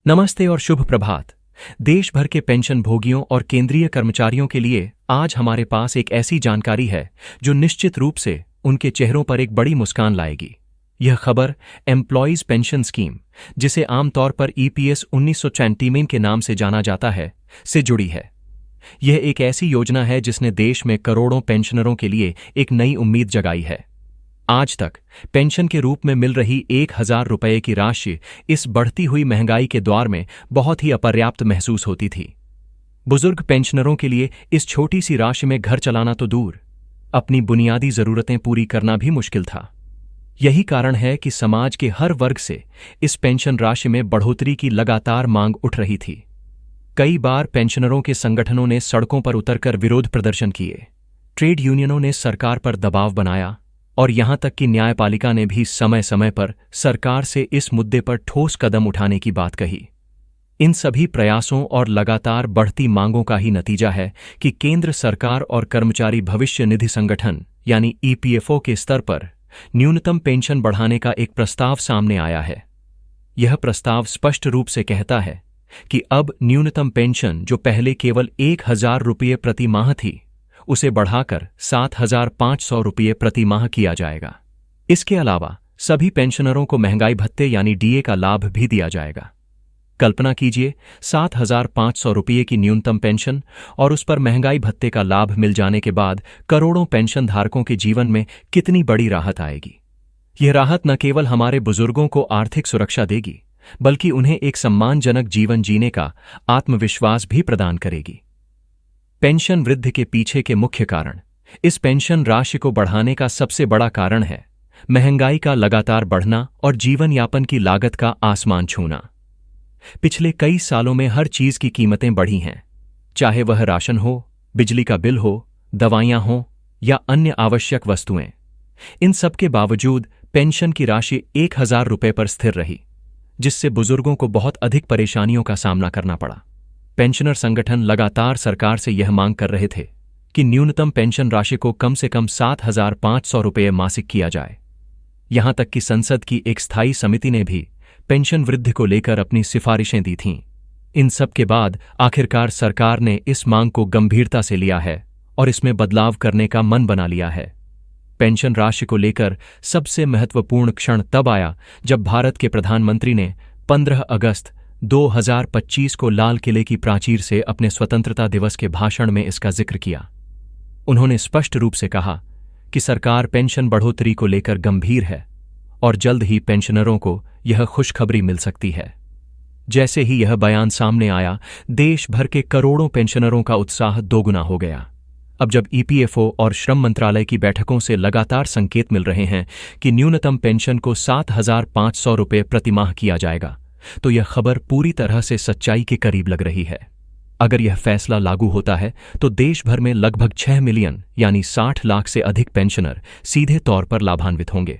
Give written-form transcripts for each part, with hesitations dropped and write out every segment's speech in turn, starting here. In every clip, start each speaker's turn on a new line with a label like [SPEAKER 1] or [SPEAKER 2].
[SPEAKER 1] नमस्ते और शुभ प्रभात। देश भर के पेंशन भोगियों और केंद्रीय कर्मचारियों के लिए आज हमारे पास एक ऐसी जानकारी है जो निश्चित रूप से उनके चेहरों पर एक बड़ी मुस्कान लाएगी। यह खबर एम्प्लॉयज पेंशन स्कीम, जिसे आमतौर पर ईपीएस 1994 के नाम से जाना जाता है, से जुड़ी है। यह एक ऐसी योजना है जिसने देश में करोड़ों पेंशनरों के लिए एक नई उम्मीद जगाई है। आज तक पेंशन के रूप में मिल रही 1,000 रुपये की राशि इस बढ़ती हुई महंगाई के दौर में बहुत ही अपर्याप्त महसूस होती थी। बुजुर्ग पेंशनरों के लिए इस छोटी सी राशि में घर चलाना तो दूर, अपनी बुनियादी जरूरतें पूरी करना भी मुश्किल था। यही कारण है कि समाज के हर वर्ग से इस पेंशन राशि में बढ़ोतरी की लगातार मांग उठ रही थी। कई बार पेंशनरों के संगठनों ने सड़कों पर उतरकर विरोध प्रदर्शन किए, ट्रेड यूनियनों ने सरकार पर दबाव बनाया और यहां तक कि न्यायपालिका ने भी समय समय पर सरकार से इस मुद्दे पर ठोस कदम उठाने की बात कही। इन सभी प्रयासों और लगातार बढ़ती मांगों का ही नतीजा है कि केंद्र सरकार और कर्मचारी भविष्य निधि संगठन यानी ईपीएफओ के स्तर पर न्यूनतम पेंशन बढ़ाने का एक प्रस्ताव सामने आया है। यह प्रस्ताव स्पष्ट रूप से कहता है कि अब न्यूनतम पेंशन, जो पहले केवल 1,000 रुपये प्रति माह थी, उसे बढ़ाकर 7,500 रुपये प्रति माह किया जाएगा। इसके अलावा सभी पेंशनरों को महंगाई भत्ते यानी डीए का लाभ भी दिया जाएगा। कल्पना कीजिए, 7,500 रुपये की न्यूनतम पेंशन और उस पर महंगाई भत्ते का लाभ मिल जाने के बाद करोड़ों पेंशन धारकों के जीवन में कितनी बड़ी राहत आएगी। यह राहत न केवल हमारे बुजुर्गों को आर्थिक सुरक्षा देगी, बल्कि उन्हें एक सम्मानजनक जीवन जीने का आत्मविश्वास भी प्रदान करेगी। पेंशन वृद्धि के पीछे के मुख्य कारण, इस पेंशन राशि को बढ़ाने का सबसे बड़ा कारण है महंगाई का लगातार बढ़ना और जीवन यापन की लागत का आसमान छूना। पिछले कई सालों में हर चीज की कीमतें बढ़ी हैं, चाहे वह राशन हो, बिजली का बिल हो, दवाइयां हो या अन्य आवश्यक वस्तुएं। इन सब के बावजूद पेंशन की राशि 1,000 रुपये पर स्थिर रही, जिससे बुजुर्गों को बहुत अधिक परेशानियों का सामना करना पड़ा। पेंशनर संगठन लगातार सरकार से यह मांग कर रहे थे कि न्यूनतम पेंशन राशि को कम से कम 7,500 रुपये मासिक किया जाए। यहां तक कि संसद की एक स्थायी समिति ने भी पेंशन वृद्धि को लेकर अपनी सिफारिशें दी थीं। इन सब के बाद आखिरकार सरकार ने इस मांग को गंभीरता से लिया है और इसमें बदलाव करने का मन बना लिया है। पेंशन राशि को लेकर सबसे महत्वपूर्ण क्षण तब आया जब भारत के प्रधानमंत्री ने 15 अगस्त 2025 को लाल किले की प्राचीर से अपने स्वतंत्रता दिवस के भाषण में इसका जिक्र किया। उन्होंने स्पष्ट रूप से कहा कि सरकार पेंशन बढ़ोतरी को लेकर गंभीर है और जल्द ही पेंशनरों को यह खुशखबरी मिल सकती है। जैसे ही यह बयान सामने आया, देश भर के करोड़ों पेंशनरों का उत्साह दोगुना हो गया। अब जब ईपीएफओ और श्रम मंत्रालय की बैठकों से लगातार संकेत मिल रहे हैं कि न्यूनतम पेंशन को 7,500 रुपये प्रति माह किया जाएगा, तो यह खबर पूरी तरह से सच्चाई के करीब लग रही है। अगर यह फैसला लागू होता है तो देश भर में लगभग 6 मिलियन यानी 60 लाख से अधिक पेंशनर सीधे तौर पर लाभान्वित होंगे।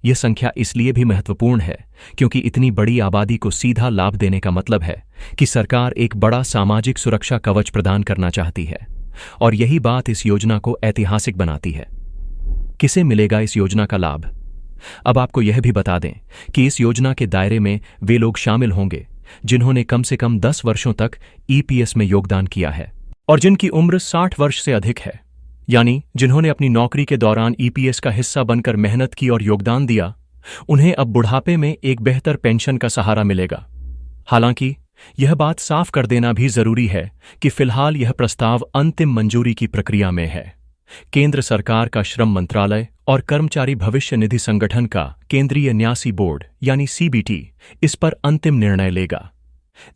[SPEAKER 1] यह संख्या इसलिए भी महत्वपूर्ण है क्योंकि इतनी बड़ी आबादी को सीधा लाभ देने का मतलब है कि सरकार एक बड़ा सामाजिक सुरक्षा कवच प्रदान करना चाहती है, और यही बात इस योजना को ऐतिहासिक बनाती है। किसे मिलेगा इस योजना का लाभ? अब आपको यह भी बता दें कि इस योजना के दायरे में वे लोग शामिल होंगे जिन्होंने कम से कम 10 वर्षों तक ईपीएस में योगदान किया है और जिनकी उम्र 60 वर्ष से अधिक है, यानी जिन्होंने अपनी नौकरी के दौरान ईपीएस का हिस्सा बनकर मेहनत की और योगदान दिया। उन्हें अब बुढ़ापे में एक बेहतर पेंशन का सहारा मिलेगा। हालांकि यह बात साफ कर देना भी जरूरी है कि फिलहाल यह प्रस्ताव अंतिम मंजूरी की प्रक्रिया में है। केंद्र सरकार का श्रम मंत्रालय और कर्मचारी भविष्य निधि संगठन का केंद्रीय न्यासी बोर्ड यानी सीबीटी इस पर अंतिम निर्णय लेगा।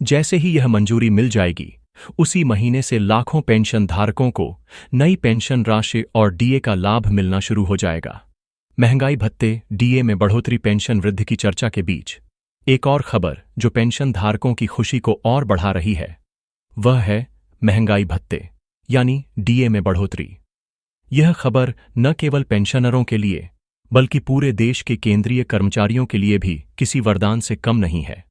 [SPEAKER 1] जैसे ही यह मंजूरी मिल जाएगी, उसी महीने से लाखों पेंशन धारकों को नई पेंशन राशि और डीए का लाभ मिलना शुरू हो जाएगा। महंगाई भत्ते, डीए में बढ़ोतरी, पेंशन वृद्धि की चर्चा के बीच एक और खबर जो पेंशन धारकों की खुशी को और बढ़ा रही है, वह है महंगाई भत्ते यानी डीए में बढ़ोतरी। यह खबर न केवल पेंशनरों के लिए बल्कि पूरे देश के केंद्रीय कर्मचारियों के लिए भी किसी वरदान से कम नहीं है।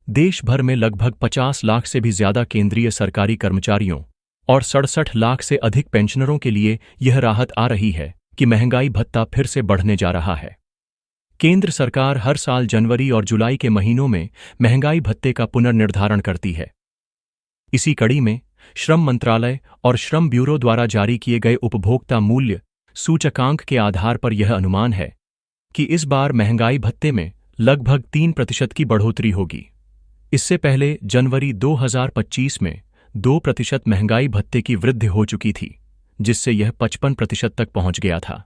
[SPEAKER 1] देश भर में लगभग 50 लाख से भी ज्यादा केंद्रीय सरकारी कर्मचारियों और 67 लाख से अधिक पेंशनरों के लिए यह राहत आ रही है कि महंगाई भत्ता फिर से बढ़ने जा रहा है। केंद्र सरकार हर साल जनवरी और जुलाई के महीनों में महंगाई भत्ते का पुनर्निर्धारण करती है। इसी कड़ी में श्रम मंत्रालय और श्रम ब्यूरो द्वारा जारी किए गए उपभोक्ता मूल्य सूचकांक के आधार पर यह अनुमान है कि इस बार महंगाई भत्ते में लगभग 3% की बढ़ोतरी होगी। इससे पहले जनवरी 2025 में 2% महंगाई भत्ते की वृद्धि हो चुकी थी, जिससे यह 55% तक पहुंच गया था।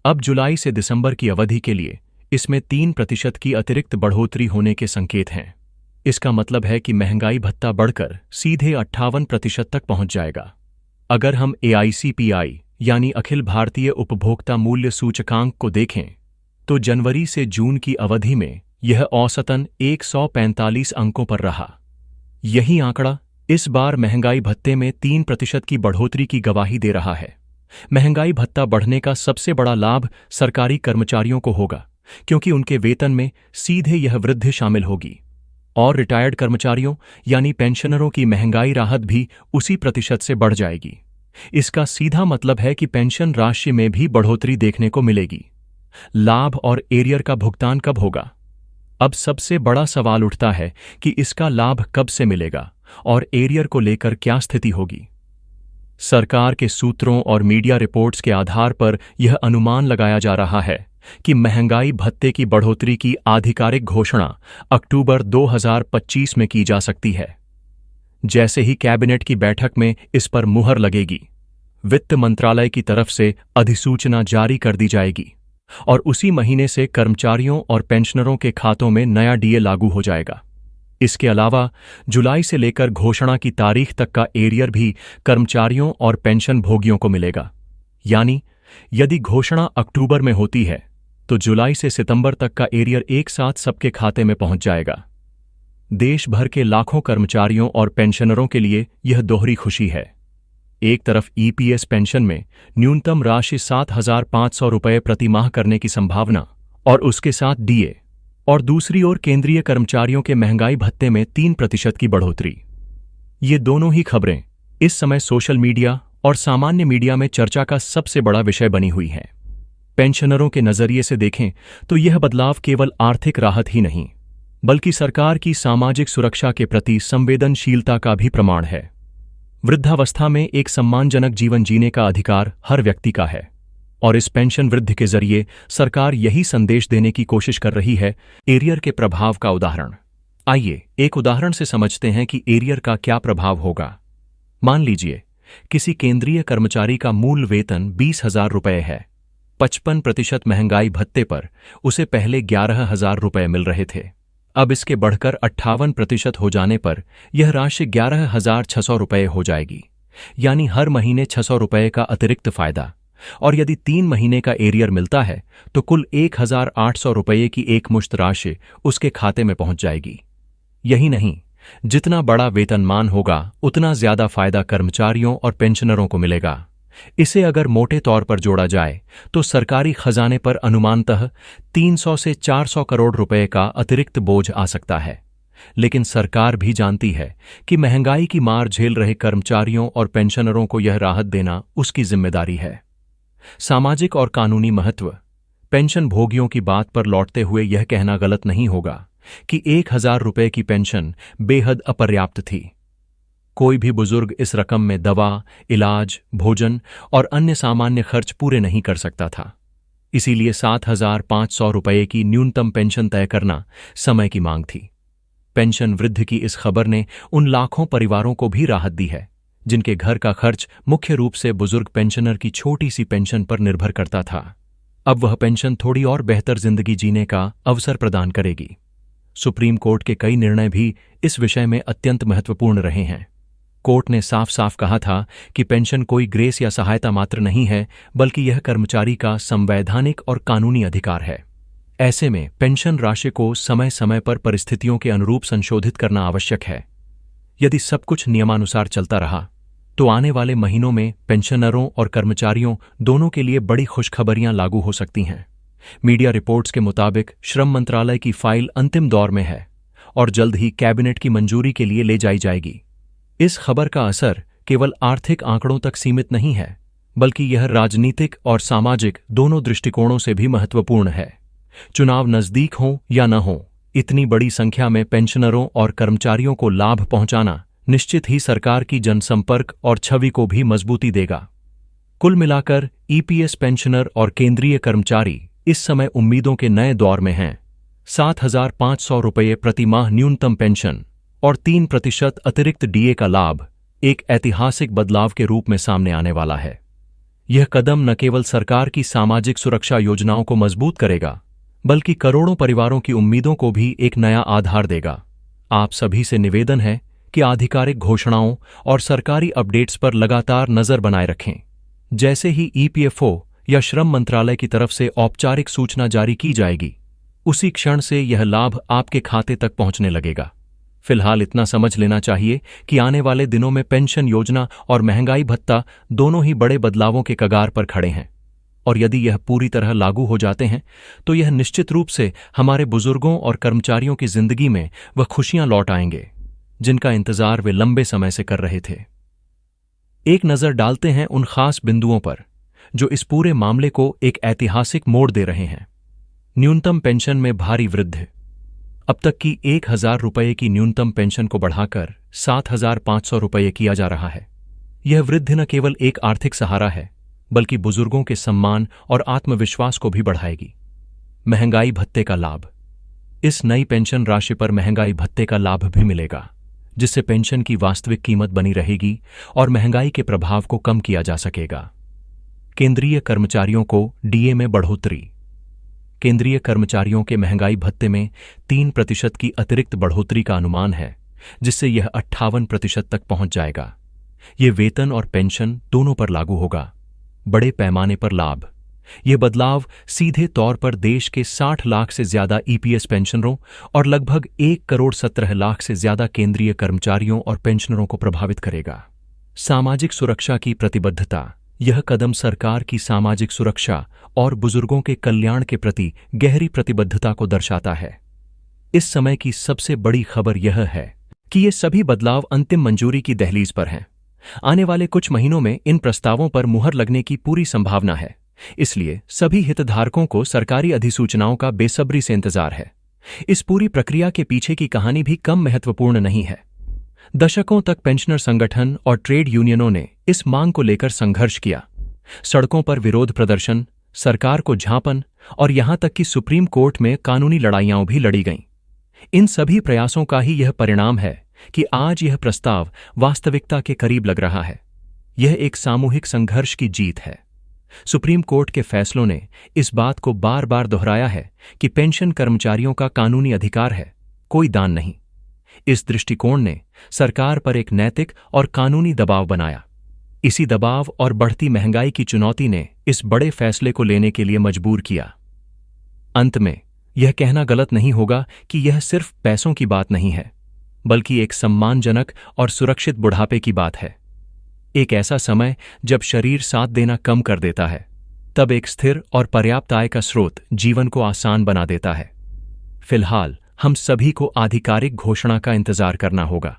[SPEAKER 1] अब जुलाई से दिसंबर की अवधि के लिए इसमें 3% की अतिरिक्त बढ़ोतरी होने के संकेत हैं। इसका मतलब है कि महंगाई भत्ता बढ़कर सीधे 58% तक पहुंच जाएगा। अगर हम AICPI यानी अखिल भारतीय उपभोक्ता मूल्य सूचकांक को देखें तो जनवरी से जून की अवधि में यह औसतन 145 अंकों पर रहा। यही आंकड़ा इस बार महंगाई भत्ते में 3% की बढ़ोतरी की गवाही दे रहा है। महंगाई भत्ता बढ़ने का सबसे बड़ा लाभ सरकारी कर्मचारियों को होगा, क्योंकि उनके वेतन में सीधे यह वृद्धि शामिल होगी, और रिटायर्ड कर्मचारियों यानी पेंशनरों की महंगाई राहत भी उसी प्रतिशत से बढ़ जाएगी। इसका सीधा मतलब है कि पेंशन राशि में भी बढ़ोतरी देखने को मिलेगी। लाभ और एरियर का भुगतान कब होगा? अब सबसे बड़ा सवाल उठता है कि इसका लाभ कब से मिलेगा और एरियर को लेकर क्या स्थिति होगी। सरकार के सूत्रों और मीडिया रिपोर्ट्स के आधार पर यह अनुमान लगाया जा रहा है कि महंगाई भत्ते की बढ़ोतरी की आधिकारिक घोषणा अक्टूबर 2025 में की जा सकती है। जैसे ही कैबिनेट की बैठक में इस पर मुहर लगेगी, वित्त मंत्रालय की तरफ से अधिसूचना जारी कर दी जाएगी और उसी महीने से कर्मचारियों और पेंशनरों के खातों में नया DA लागू हो जाएगा। इसके अलावा जुलाई से लेकर घोषणा की तारीख तक का एरियर भी कर्मचारियों और पेंशन भोगियों को मिलेगा। यानी यदि घोषणा अक्टूबर में होती है तो जुलाई से सितंबर तक का एरियर एक साथ सबके खाते में पहुंच जाएगा। देश भर के लाखों कर्मचारियों और पेंशनरों के लिए यह दोहरी खुशी है। एक तरफ EPS पेंशन में न्यूनतम राशि 7,500 रुपये प्रति माह करने की संभावना और उसके साथ DA, और दूसरी ओर केंद्रीय कर्मचारियों के महंगाई भत्ते में 3% की बढ़ोतरी। ये दोनों ही खबरें इस समय सोशल मीडिया और सामान्य मीडिया में चर्चा का सबसे बड़ा विषय बनी हुई हैं। पेंशनरों के नजरिए से देखें तो यह बदलाव केवल आर्थिक राहत ही नहीं, बल्कि सरकार की सामाजिक सुरक्षा के प्रति संवेदनशीलता का भी प्रमाण है। वृद्धावस्था में एक सम्मानजनक जीवन जीने का अधिकार हर व्यक्ति का है, और इस पेंशन वृद्धि के जरिए सरकार यही संदेश देने की कोशिश कर रही है। एरियर के प्रभाव का उदाहरण। आइए एक उदाहरण से समझते हैं कि एरियर का क्या प्रभाव होगा। मान लीजिए किसी केंद्रीय कर्मचारी का मूल वेतन 20,000 रुपये है। 55% महंगाई भत्ते पर उसे पहले 11,000 रुपये मिल रहे थे। अब इसके बढ़कर 58% हो जाने पर यह राशि 11,600 रुपये हो जाएगी, यानी हर महीने 600 रुपये का अतिरिक्त फायदा। और यदि 3 महीने का एरियर मिलता है तो कुल 1,800 रुपये की एकमुश्त राशि उसके खाते में पहुंच जाएगी। यही नहीं, जितना बड़ा वेतनमान होगा उतना ज्यादा फायदा कर्मचारियों और पेंशनरों को मिलेगा। इसे अगर मोटे तौर पर जोड़ा जाए तो सरकारी खजाने पर अनुमानतः 300 से 400 करोड़ रुपए का अतिरिक्त बोझ आ सकता है। लेकिन सरकार भी जानती है कि महंगाई की मार झेल रहे कर्मचारियों और पेंशनरों को यह राहत देना उसकी जिम्मेदारी है। सामाजिक और कानूनी महत्व। पेंशन भोगियों की बात पर लौटते हुए यह कहना गलत नहीं होगा कि 1,000 रुपये की पेंशन बेहद अपर्याप्त थी। कोई भी बुजुर्ग इस रकम में दवा, इलाज, भोजन और अन्य सामान्य खर्च पूरे नहीं कर सकता था। इसीलिए 7,500 रुपये की न्यूनतम पेंशन तय करना समय की मांग थी। पेंशन वृद्धि की इस खबर ने उन लाखों परिवारों को भी राहत दी है जिनके घर का खर्च मुख्य रूप से बुजुर्ग पेंशनर की छोटी सी पेंशन पर निर्भर करता था। अब वह पेंशन थोड़ी और बेहतर जिंदगी जीने का अवसर प्रदान करेगी। सुप्रीम कोर्ट के कई निर्णय भी इस विषय में अत्यंत महत्वपूर्ण रहे हैं। कोर्ट ने साफ साफ कहा था कि पेंशन कोई ग्रेस या सहायता मात्र नहीं है, बल्कि यह कर्मचारी का संवैधानिक और कानूनी अधिकार है। ऐसे में पेंशन राशि को समय समय पर परिस्थितियों के अनुरूप संशोधित करना आवश्यक है। यदि सब कुछ नियमानुसार चलता रहा तो आने वाले महीनों में पेंशनरों और कर्मचारियों दोनों के लिए बड़ी खुशखबरियां लागू हो सकती हैं। मीडिया रिपोर्ट्स के मुताबिक श्रम मंत्रालय की फाइल अंतिम दौर में है और जल्द ही कैबिनेट की मंजूरी के लिए ले जाई जाएगी। इस खबर का असर केवल आर्थिक आंकड़ों तक सीमित नहीं है, बल्कि यह राजनीतिक और सामाजिक दोनों दृष्टिकोणों से भी महत्वपूर्ण है। चुनाव नजदीक हों या न हों, इतनी बड़ी संख्या में पेंशनरों और कर्मचारियों को लाभ पहुंचाना निश्चित ही सरकार की जनसंपर्क और छवि को भी मजबूती देगा। कुल मिलाकर ईपीएस पेंशनर और केंद्रीय कर्मचारी इस समय उम्मीदों के नए दौर में हैं। 7,500 रुपये प्रति माह न्यूनतम पेंशन और 3% अतिरिक्त डीए का लाभ एक ऐतिहासिक बदलाव के रूप में सामने आने वाला है। यह कदम न केवल सरकार की सामाजिक सुरक्षा योजनाओं को मजबूत करेगा, बल्कि करोड़ों परिवारों की उम्मीदों को भी एक नया आधार देगा। आप सभी से निवेदन है कि आधिकारिक घोषणाओं और सरकारी अपडेट्स पर लगातार नजर बनाए रखें। जैसे ही ईपीएफओ या श्रम मंत्रालय की तरफ से औपचारिक सूचना जारी की जाएगी, उसी क्षण से यह लाभ आपके खाते तक पहुंचने लगेगा। फिलहाल इतना समझ लेना चाहिए कि आने वाले दिनों में पेंशन योजना और महंगाई भत्ता दोनों ही बड़े बदलावों के कगार पर खड़े हैं, और यदि यह पूरी तरह लागू हो जाते हैं तो यह निश्चित रूप से हमारे बुजुर्गों और कर्मचारियों की जिंदगी में वह खुशियां लौट आएंगे जिनका इंतजार वे लंबे समय से कर रहे थे। एक नजर डालते हैं उन खास बिंदुओं पर जो इस पूरे मामले को एक ऐतिहासिक मोड़ दे रहे हैं। न्यूनतम पेंशन में भारी वृद्धि। अब तक की 1,000 रुपये की न्यूनतम पेंशन को बढ़ाकर 7,500 रुपये किया जा रहा है। यह वृद्धि न केवल एक आर्थिक सहारा है, बल्कि बुजुर्गों के सम्मान और आत्मविश्वास को भी बढ़ाएगी। महंगाई भत्ते का लाभ। इस नई पेंशन राशि पर महंगाई भत्ते का लाभ भी मिलेगा, जिससे पेंशन की वास्तविक कीमत बनी रहेगी और महंगाई के प्रभाव को कम किया जा सकेगा। केंद्रीय कर्मचारियों को डीए में बढ़ोतरी। केंद्रीय कर्मचारियों के महंगाई भत्ते में 3% की अतिरिक्त बढ़ोतरी का अनुमान है, जिससे यह 58% तक पहुंच जाएगा। यह वेतन और पेंशन दोनों पर लागू होगा। बड़े पैमाने पर लाभ। यह बदलाव सीधे तौर पर देश के 60 लाख से ज्यादा ईपीएस पेंशनरों और लगभग 1,17 लाख से ज्यादा केंद्रीय कर्मचारियों और पेंशनरों को प्रभावित करेगा। सामाजिक सुरक्षा की प्रतिबद्धता। यह कदम सरकार की सामाजिक सुरक्षा और बुजुर्गों के कल्याण के प्रति गहरी प्रतिबद्धता को दर्शाता है। इस समय की सबसे बड़ी खबर यह है कि ये सभी बदलाव अंतिम मंजूरी की दहलीज पर हैं। आने वाले कुछ महीनों में इन प्रस्तावों पर मुहर लगने की पूरी संभावना है, इसलिए सभी हितधारकों को सरकारी अधिसूचनाओं का बेसब्री से इंतजार है। इस पूरी प्रक्रिया के पीछे की कहानी भी कम महत्वपूर्ण नहीं है। दशकों तक पेंशनर संगठन और ट्रेड यूनियनों ने इस मांग को लेकर संघर्ष किया। सड़कों पर विरोध प्रदर्शन, सरकार को झांपन और यहां तक कि सुप्रीम कोर्ट में कानूनी लड़ाइयां भी लड़ी गईं। इन सभी प्रयासों का ही यह परिणाम है कि आज यह प्रस्ताव वास्तविकता के करीब लग रहा है। यह एक सामूहिक संघर्ष की जीत है। सुप्रीम कोर्ट के फैसलों ने इस बात को बार बार दोहराया है कि पेंशन कर्मचारियों का कानूनी अधिकार है, कोई दान नहीं। इस दृष्टिकोण ने सरकार पर एक नैतिक और कानूनी दबाव बनाया। इसी दबाव और बढ़ती महंगाई की चुनौती ने इस बड़े फैसले को लेने के लिए मजबूर किया। अंत में यह कहना गलत नहीं होगा कि यह सिर्फ पैसों की बात नहीं है, बल्कि एक सम्मानजनक और सुरक्षित बुढ़ापे की बात है। एक ऐसा समय जब शरीर साथ देना कम कर देता है, तब एक स्थिर और पर्याप्त आय का स्रोत जीवन को आसान बना देता है। फिलहाल हम सभी को आधिकारिक घोषणा का इंतजार करना होगा,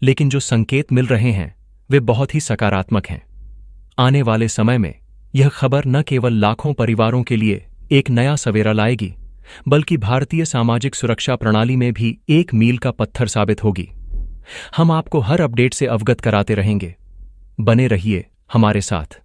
[SPEAKER 1] लेकिन जो संकेत मिल रहे हैं वे बहुत ही सकारात्मक हैं। आने वाले समय में यह खबर न केवल लाखों परिवारों के लिए एक नया सवेरा लाएगी, बल्कि भारतीय सामाजिक सुरक्षा प्रणाली में भी एक मील का पत्थर साबित होगी। हम आपको हर अपडेट से अवगत कराते रहेंगे। बने रहिए हमारे साथ।